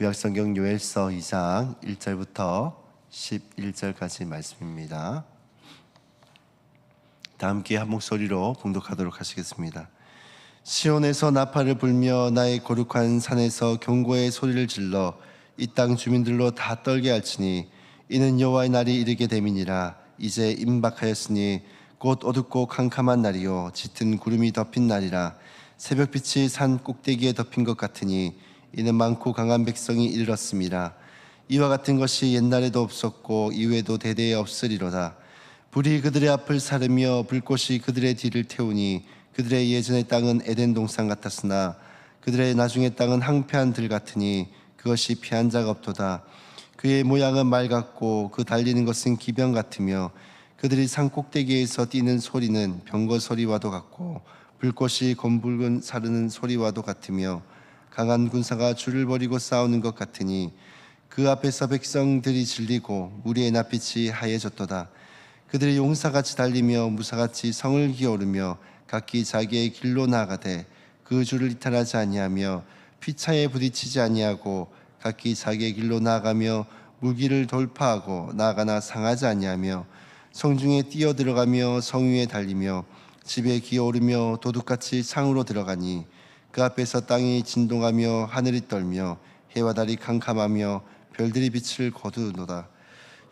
구약성경 요엘서 2장 1절부터 11절까지 말씀입니다. 다 함께 한 목소리로 봉독하도록 하시겠습니다. 시온에서 나팔을 불며 나의 거룩한 산에서 경고의 소리를 질러 이 땅 주민들로 다 떨게 할지니 이는 여호와의 날이 이르게 됨이니라. 이제 임박하였으니 곧 어둡고 캄캄한 날이요 짙은 구름이 덮인 날이라. 새벽빛이 산 꼭대기에 덮인 것 같으니 이는 많고 강한 백성이 이르렀음이라. 이와 같은 것이 옛날에도 없었고 이후에도 대대에 없으리로다. 불이 그들의 앞을 사르며 불꽃이 그들의 뒤를 태우니 그들의 예전의 땅은 에덴 동산 같았으나 그들의 나중의 땅은 황폐한 들 같으니 그것이 피한 자가 없도다. 그의 모양은 말 같고 그 달리는 것은 기병 같으며 그들이 산 꼭대기에서 뛰는 소리는 병거 소리와도 같고 불꽃이 검붉은 사르는 소리와도 같으며 강한 군사가 줄을 벌이고 싸우는 것 같으니 그 앞에서 백성들이 질리고 무리의 낯빛이 하얘졌도다. 그들이 용사같이 달리며 무사같이 성을 기어오르며 각기 자기의 길로 나아가되 그 줄을 이탈하지 아니하며 피차에 부딪히지 아니하고 각기 자기의 길로 나아가며 무기를 돌파하고 나아가나 상하지 아니하며 성중에 뛰어 들어가며 성 위에 달리며 집에 기어오르며 도둑같이 창으로 들어가니 그 앞에서 땅이 진동하며 하늘이 떨며 해와 달이 캄캄하며 별들이 빛을 거두노다.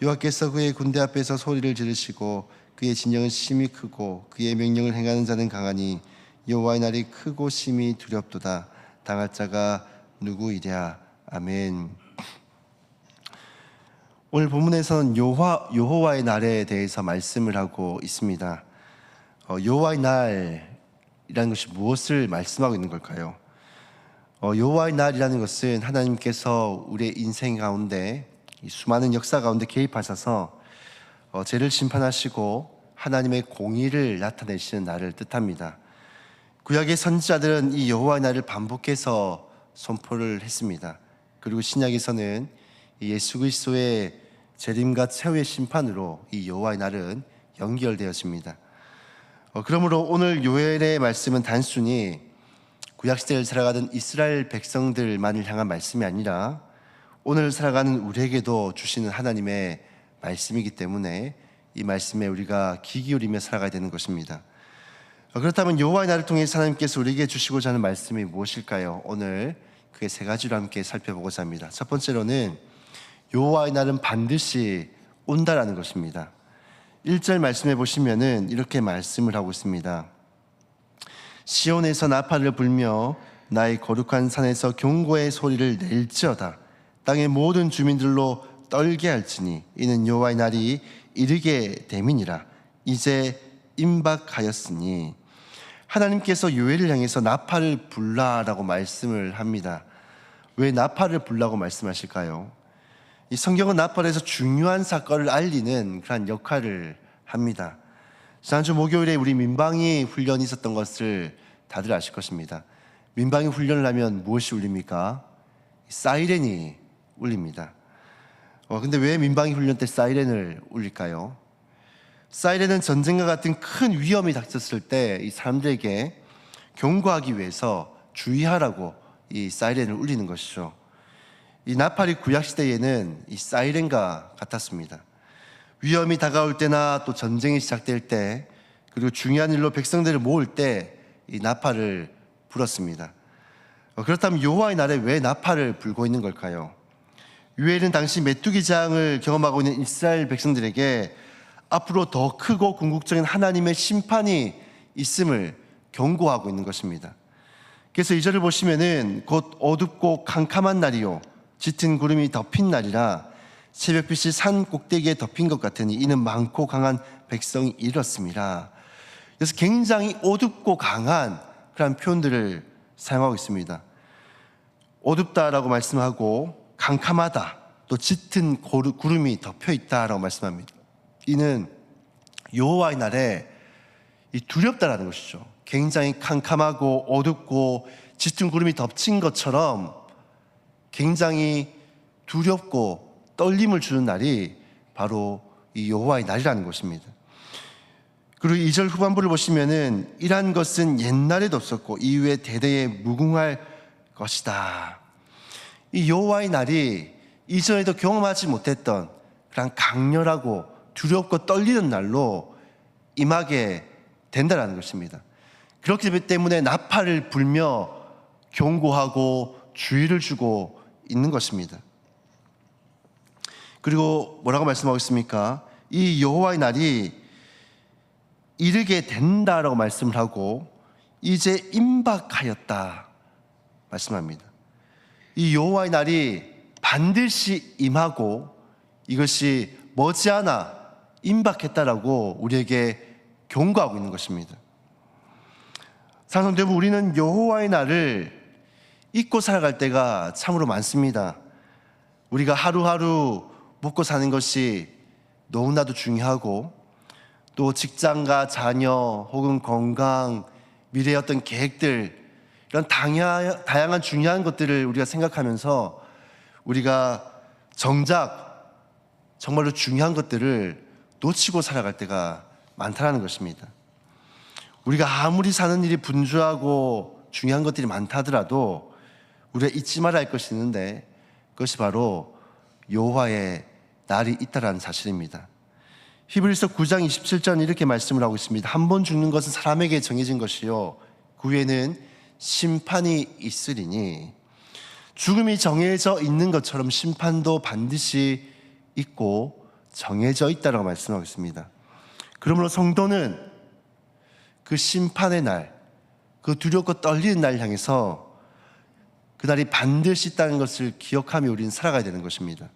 여호와께서 그의 군대 앞에서 소리를 지르시고 그의 진영은 심히 크고 그의 명령을 행하는 자는 강하니 여호와의 날이 크고 심히 두렵도다. 당할 자가 누구이랴. 아멘. 오늘 본문에서는 여호와의 날에 대해서 말씀을 하고 있습니다. 여호와의 날이라는 것이 무엇을 말씀하고 있는 걸까요? 여호와의 날이라는 것은 하나님께서 우리의 인생 가운데 이 수많은 역사 가운데 개입하셔서 죄를 심판하시고 하나님의 공의를 나타내시는 날을 뜻합니다. 구약의 선지자들은 이 여호와의 날을 반복해서 선포를 했습니다. 그리고 신약에서는 예수 그리스도의 재림과 최후의 심판으로 이 여호와의 날은 연결되었습니다. 그러므로 오늘 요엘의 말씀은 단순히 구약시대를 살아가던 이스라엘 백성들만을 향한 말씀이 아니라 오늘 살아가는 우리에게도 주시는 하나님의 말씀이기 때문에 이 말씀에 우리가 귀 기울이며 살아가야 되는 것입니다. 그렇다면 여호와의 날을 통해서 하나님께서 우리에게 주시고자 하는 말씀이 무엇일까요? 오늘 그의 세 가지로 함께 살펴보고자 합니다. 첫 번째로는 여호와의 날은 반드시 온다라는 것입니다. 1절 말씀해 보시면은 이렇게 말씀을 하고 있습니다. 시온에서 나팔을 불며 나의 거룩한 산에서 경고의 소리를 낼지어다. 땅의 모든 주민들로 떨게 할지니 이는 여호와의 날이 이르게 됨이니라. 이제 임박하였으니. 하나님께서 요엘을 향해서 나팔을 불라라고 말씀을 합니다. 왜 나팔을 불라고 말씀하실까요? 이 성경은 나팔에서 중요한 사건을 알리는 그런 역할을 합니다. 지난주 목요일에 우리 민방위 훈련이 있었던 것을 다들 아실 것입니다. 민방위 훈련을 하면 무엇이 울립니까? 사이렌이 울립니다. 근데 왜 민방위 훈련 때 사이렌을 울릴까요? 사이렌은 전쟁과 같은 큰 위험이 닥쳤을 때 이 사람들에게 경고하기 위해서 주의하라고 이 사이렌을 울리는 것이죠. 이 나팔이 구약시대에는 이 사이렌과 같았습니다. 위험이 다가올 때나 또 전쟁이 시작될 때 그리고 중요한 일로 백성들을 모을 때 이 나팔을 불었습니다. 그렇다면 여호와의 날에 왜 나팔을 불고 있는 걸까요? 요엘은 당시 메뚜기장을 경험하고 있는 이스라엘 백성들에게 앞으로 더 크고 궁극적인 하나님의 심판이 있음을 경고하고 있는 것입니다. 그래서 2절을 보시면은 곧 어둡고 캄캄한 날이요 짙은 구름이 덮인 날이라 새벽빛이 산 꼭대기에 덮인 것 같으니 이는 많고 강한 백성이 이렇습니다. 그래서 굉장히 어둡고 강한 그런 표현들을 사용하고 있습니다. 어둡다라고 말씀하고 캄캄하다, 또 짙은 구름이 덮여 있다라고 말씀합니다. 이는 여호와의 날에 두렵다라는 것이죠. 굉장히 캄캄하고 어둡고 짙은 구름이 덮친 것처럼 굉장히 두렵고 떨림을 주는 날이 바로 이 여호와의 날이라는 것입니다. 그리고 2절 후반부를 보시면은 이러한 것은 옛날에도 없었고 이후에 대대에 무궁할 것이다. 이 여호와의 날이 이전에도 경험하지 못했던 그런 강렬하고 두렵고 떨리는 날로 임하게 된다는 것입니다. 그렇기 때문에 나팔을 불며 경고하고 주의를 주고 있는 것입니다. 그리고 뭐라고 말씀하고 있습니까? 이 여호와의 날이 이르게 된다라고 말씀을 하고 이제 임박하였다 말씀합니다. 이 여호와의 날이 반드시 임하고 이것이 머지않아 임박했다라고 우리에게 경고하고 있는 것입니다. 사랑하는 여러분, 우리는 여호와의 날을 잊고 살아갈 때가 참으로 많습니다. 우리가 하루하루 먹고 사는 것이 너무나도 중요하고 또 직장과 자녀 혹은 건강, 미래의 어떤 계획들 이런 다양한 중요한 것들을 우리가 생각하면서 우리가 정작 정말로 중요한 것들을 놓치고 살아갈 때가 많다는 것입니다. 우리가 아무리 사는 일이 분주하고 중요한 것들이 많다 하더라도 우리가 잊지 말아야 할 것이 있는데 그것이 바로 여호와의 날이 있다는 사실입니다. 히브리서 9장 27절 이렇게 말씀을 하고 있습니다. 한 번 죽는 것은 사람에게 정해진 것이요 그 후에는 심판이 있으리니 죽음이 정해져 있는 것처럼 심판도 반드시 있고 정해져 있다라고 말씀하고 있습니다. 그러므로 성도는 그 심판의 날, 그 두렵고 떨리는 날 향해서 그날이 반드시 있다는 것을 기억하며 우리는 살아가야 되는 것입니다.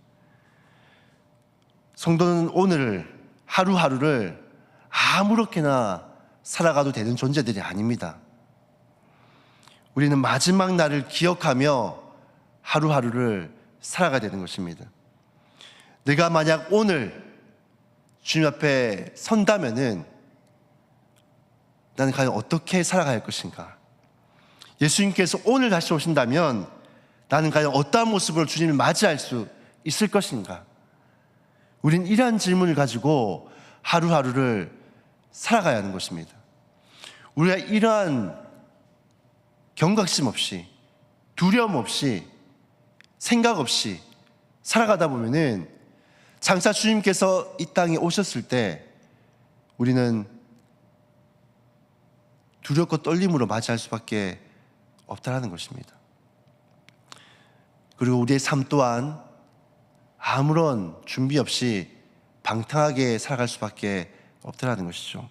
성도는 오늘 하루하루를 아무렇게나 살아가도 되는 존재들이 아닙니다. 우리는 마지막 날을 기억하며 하루하루를 살아가야 되는 것입니다. 내가 만약 오늘 주님 앞에 선다면은 나는 과연 어떻게 살아갈 것인가? 예수님께서 오늘 다시 오신다면 나는 과연 어떠한 모습으로 주님을 맞이할 수 있을 것인가? 우린 이러한 질문을 가지고 하루하루를 살아가야 하는 것입니다. 우리가 이러한 경각심 없이 두려움 없이 생각 없이 살아가다 보면은 장차 주님께서 이 땅에 오셨을 때 우리는 두렵고 떨림으로 맞이할 수밖에 없다는 것입니다. 그리고 우리의 삶 또한 아무런 준비 없이 방탕하게 살아갈 수밖에 없다는 것이죠.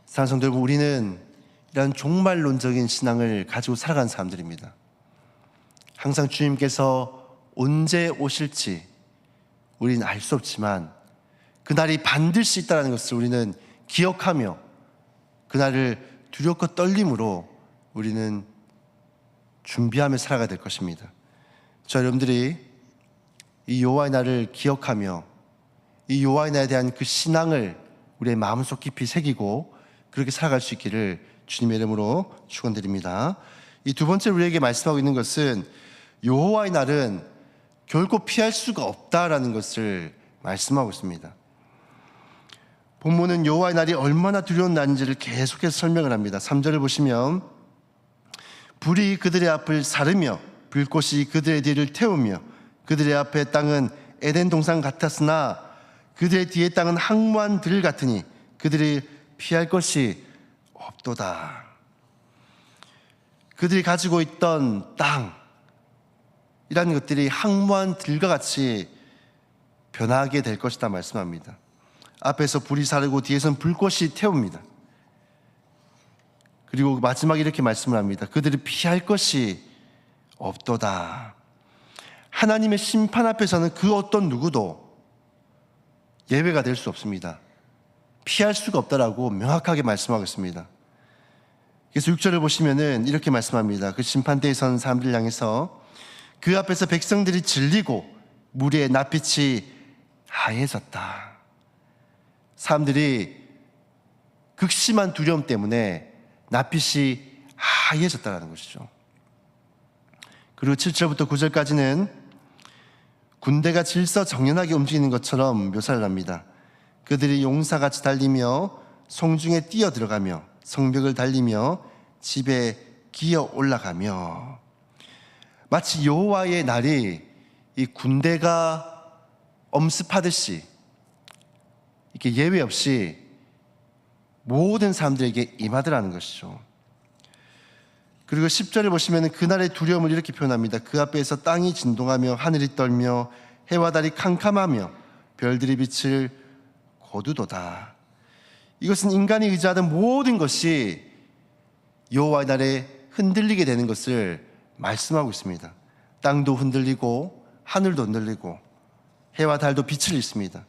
사랑하는 성도 여러분, 우리는 이런 종말론적인 신앙을 가지고 살아가는 사람들입니다. 항상 주님께서 언제 오실지 우리는 알 수 없지만 그날이 반드시 있다는 것을 우리는 기억하며 그날을 두렵고 떨림으로 우리는 준비하며 살아가야 될 것입니다. 저 여러분들이 이 여호와의 날을 기억하며 이 여호와의 날에 대한 그 신앙을 우리의 마음속 깊이 새기고 그렇게 살아갈 수 있기를 주님의 이름으로 축원드립니다. 이 두 번째 우리에게 말씀하고 있는 것은 여호와의 날은 결코 피할 수가 없다라는 것을 말씀하고 있습니다. 본문은 여호와의 날이 얼마나 두려운 날인지를 계속해서 설명을 합니다. 3절을 보시면 불이 그들의 앞을 사르며 불꽃이 그들의 뒤를 태우며 그들의 앞에 땅은 에덴 동산 같았으나 그들의 뒤에 땅은 항무한 들 같으니 그들이 피할 것이 없도다. 그들이 가지고 있던 땅이라는 것들이 항무한 들과 같이 변하게 될 것이다 말씀합니다. 앞에서 불이 사르고 뒤에서는 불꽃이 태웁니다. 그리고 마지막에 이렇게 말씀을 합니다. 그들이 피할 것이 없도다. 하나님의 심판 앞에서는 그 어떤 누구도 예외가 될 수 없습니다. 피할 수가 없다라고 명확하게 말씀하고 있습니다. 그래서 6절을 보시면은 이렇게 말씀합니다. 그 심판대에 선 사람들 향해서 그 앞에서 백성들이 질리고 무리의 낯빛이 하얘졌다. 사람들이 극심한 두려움 때문에 낯빛이 하얘졌다는 것이죠. 그리고 7절부터 9절까지는 군대가 질서정연하게 움직이는 것처럼 묘사를 합니다. 그들이 용사같이 달리며 성중에 뛰어 들어가며 성벽을 달리며 집에 기어 올라가며 마치 여호와의 날이 이 군대가 엄습하듯이 이렇게 예외 없이 모든 사람들에게 임하더라는 것이죠. 그리고 10절을 보시면 그날의 두려움을 이렇게 표현합니다. 그 앞에서 땅이 진동하며 하늘이 떨며 해와 달이 캄캄하며 별들이 빛을 거두도다. 이것은 인간이 의지하던 모든 것이 여호와의 날에 흔들리게 되는 것을 말씀하고 있습니다. 땅도 흔들리고 하늘도 흔들리고 해와 달도 빛을 잃습니다.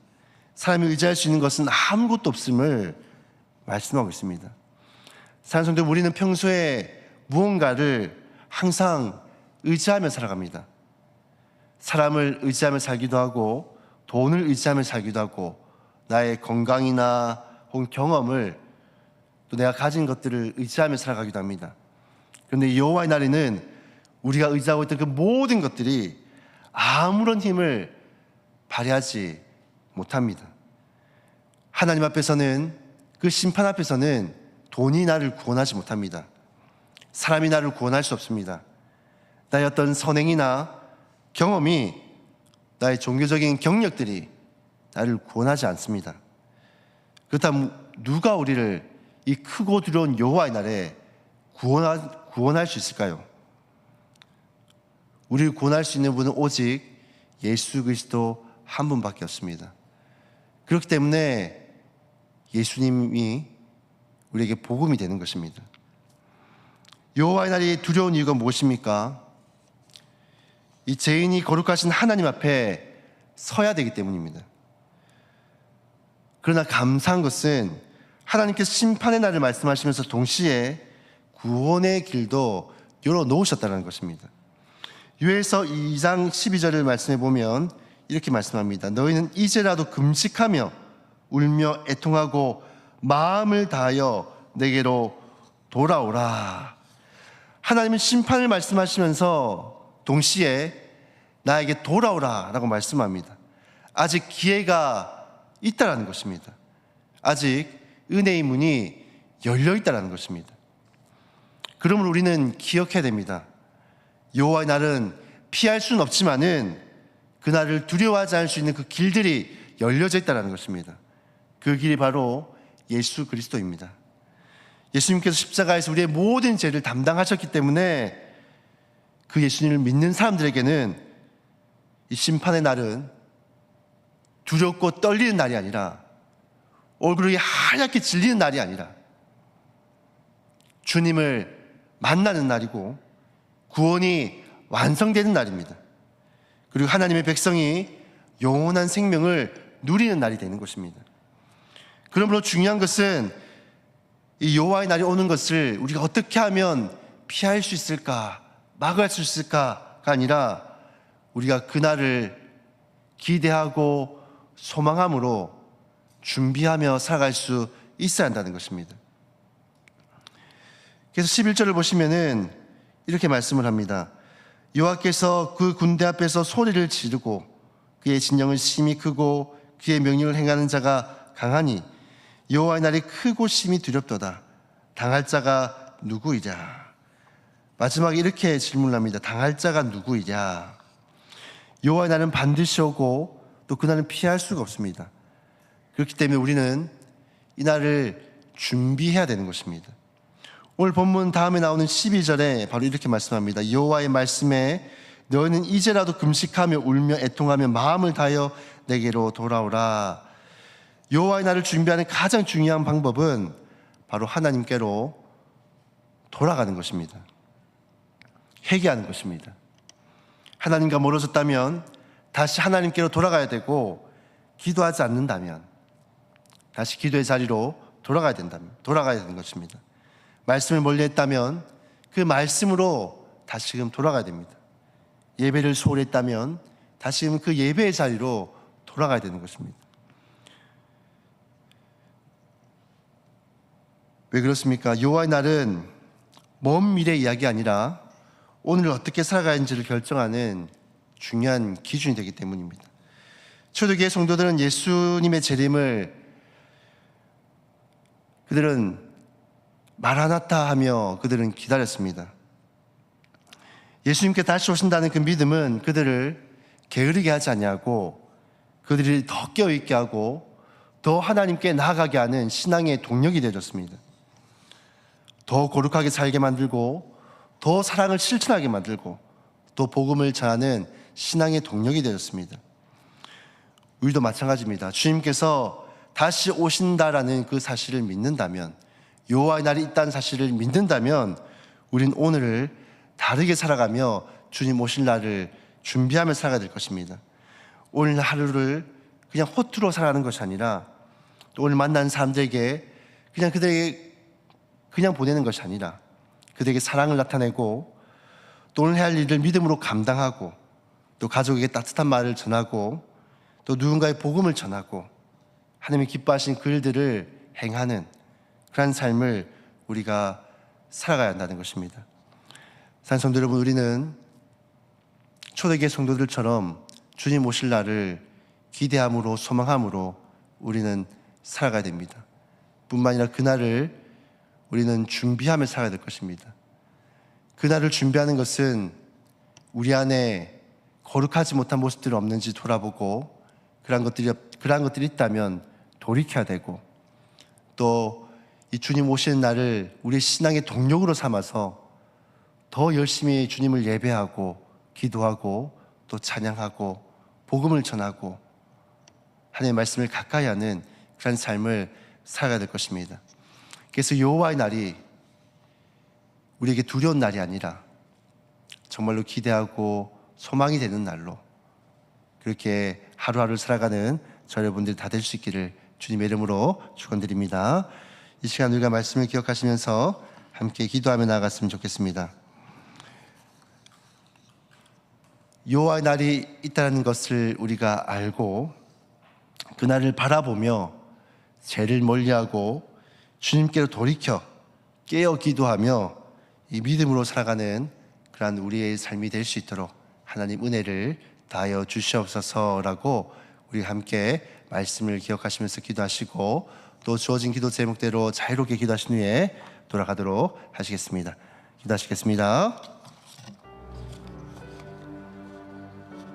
사람이 의지할 수 있는 것은 아무것도 없음을 말씀하고 있습니다. 사랑하는 성도, 우리는 평소에 무언가를 항상 의지하며 살아갑니다. 사람을 의지하며 살기도 하고 돈을 의지하며 살기도 하고 나의 건강이나 혹은 경험을 또 내가 가진 것들을 의지하며 살아가기도 합니다. 그런데 여호와의 날에는 우리가 의지하고 있던 그 모든 것들이 아무런 힘을 발휘하지 못합니다. 하나님 앞에서는, 그 심판 앞에서는 돈이 나를 구원하지 못합니다. 사람이 나를 구원할 수 없습니다. 나의 어떤 선행이나 경험이, 나의 종교적인 경력들이 나를 구원하지 않습니다. 그렇다면 누가 우리를 이 크고 두려운 여호와의 날에 구원할 수 있을까요? 우리를 구원할 수 있는 분은 오직 예수 그리스도 한 분밖에 없습니다. 그렇기 때문에 예수님이 우리에게 복음이 되는 것입니다. 여호와의 날이 두려운 이유가 무엇입니까? 이 죄인이 거룩하신 하나님 앞에 서야 되기 때문입니다. 그러나 감사한 것은 하나님께서 심판의 날을 말씀하시면서 동시에 구원의 길도 열어놓으셨다는 것입니다. 요엘서 2장 12절을 말씀해 보면 이렇게 말씀합니다. 너희는 이제라도 금식하며 울며 애통하고 마음을 다하여 내게로 돌아오라. 하나님은 심판을 말씀하시면서 동시에 나에게 돌아오라 라고 말씀합니다. 아직 기회가 있다라는 것입니다. 아직 은혜의 문이 열려 있다라는 것입니다. 그러므로 우리는 기억해야 됩니다. 여호와의 날은 피할 수는 없지만은 그날을 두려워하지 않을 수 있는 그 길들이 열려져 있다는 것입니다. 그 길이 바로 예수 그리스도입니다. 예수님께서 십자가에서 우리의 모든 죄를 담당하셨기 때문에 그 예수님을 믿는 사람들에게는 이 심판의 날은 두렵고 떨리는 날이 아니라, 얼굴이 하얗게 질리는 날이 아니라 주님을 만나는 날이고 구원이 완성되는 날입니다. 그리고 하나님의 백성이 영원한 생명을 누리는 날이 되는 것입니다. 그러므로 중요한 것은 이 여호와의 날이 오는 것을 우리가 어떻게 하면 피할 수 있을까, 막을 수 있을까가 아니라 우리가 그날을 기대하고 소망함으로 준비하며 살아갈 수 있어야 한다는 것입니다. 그래서 11절을 보시면은 이렇게 말씀을 합니다. 여호와께서 그 군대 앞에서 소리를 지르고 그의 진영은 심히 크고 그의 명령을 행하는 자가 강하니 여호와의 날이 크고 심히 두렵도다. 당할 자가 누구이랴? 마지막에 이렇게 질문합니다. 당할 자가 누구이랴? 여호와의 날은 반드시 오고 또 그날은 피할 수가 없습니다. 그렇기 때문에 우리는 이 날을 준비해야 되는 것입니다. 오늘 본문 다음에 나오는 12절에 바로 이렇게 말씀합니다. 여호와의 말씀에 너희는 이제라도 금식하며 울며 애통하며 마음을 다하여 내게로 돌아오라. 여호와의 날을 준비하는 가장 중요한 방법은 바로 하나님께로 돌아가는 것입니다. 회개하는 것입니다. 하나님과 멀어졌다면 다시 하나님께로 돌아가야 되고, 기도하지 않는다면 다시 기도의 자리로 돌아가야 되는 것입니다. 말씀을 멀리했다면 그 말씀으로 다시금 돌아가야 됩니다. 예배를 소홀히 했다면 다시금 그 예배의 자리로 돌아가야 되는 것입니다. 왜 그렇습니까? 여호와의 날은 먼 미래 이야기 아니라 오늘 어떻게 살아가야 하는지를 결정하는 중요한 기준이 되기 때문입니다. 초대교회 성도들은 예수님의 재림을 그들은 마라나타 하며 그들은 기다렸습니다. 예수님께 다시 오신다는 그 믿음은 그들을 게으르게 하지 아니하고 그들이 더 깨어있게 하고 더 하나님께 나아가게 하는 신앙의 동력이 되어졌습니다. 더 거룩하게 살게 만들고 더 사랑을 실천하게 만들고 또 복음을 전하는 신앙의 동력이 되었습니다. 우리도 마찬가지입니다. 주님께서 다시 오신다라는 그 사실을 믿는다면, 여호와의 날이 있다는 사실을 믿는다면 우린 오늘을 다르게 살아가며 주님 오실 날을 준비하며 살아가야 될 것입니다. 오늘 하루를 그냥 허투루 살아가는 것이 아니라 또 오늘 만난 사람들에게 그냥 그들에게 그냥 보내는 것이 아니라 그들에게 사랑을 나타내고 또 오늘 해야 할 일을 믿음으로 감당하고 또 가족에게 따뜻한 말을 전하고 또 누군가의 복음을 전하고 하나님이 기뻐하신 그 일들을 행하는 그런 삶을 우리가 살아가야 한다는 것입니다. 사랑하는 성도 여러분, 우리는 초대교회 성도들처럼 주님 오실 날을 기대함으로 소망함으로 우리는 살아가야 됩니다. 뿐만 아니라 그날을 우리는 준비하며 살아야 될 것입니다. 그날을 준비하는 것은 우리 안에 거룩하지 못한 모습들이 없는지 돌아보고 그러한 것들이 있다면 돌이켜야 되고 또 이 주님 오시는 날을 우리의 신앙의 동력으로 삼아서 더 열심히 주님을 예배하고 기도하고 또 찬양하고 복음을 전하고 하나님의 말씀을 가까이 하는 그런 삶을 살아가야 될 것입니다. 그래서 여호와의 날이 우리에게 두려운 날이 아니라 정말로 기대하고 소망이 되는 날로 그렇게 하루하루 살아가는 저 여러분들이 다 될 수 있기를 주님의 이름으로 축원드립니다. 이 시간 우리가 말씀을 기억하시면서 함께 기도하며 나아갔으면 좋겠습니다. 여호와의 날이 있다는 것을 우리가 알고 그날을 바라보며 죄를 멀리하고 주님께로 돌이켜 깨어 기도하며 이 믿음으로 살아가는 그러한 우리의 삶이 될 수 있도록 하나님 은혜를 다하여 주시옵소서라고 우리 함께 말씀을 기억하시면서 기도하시고 또 주어진 기도 제목대로 자유롭게 기도하신 후에 돌아가도록 하시겠습니다. 기도하시겠습니다.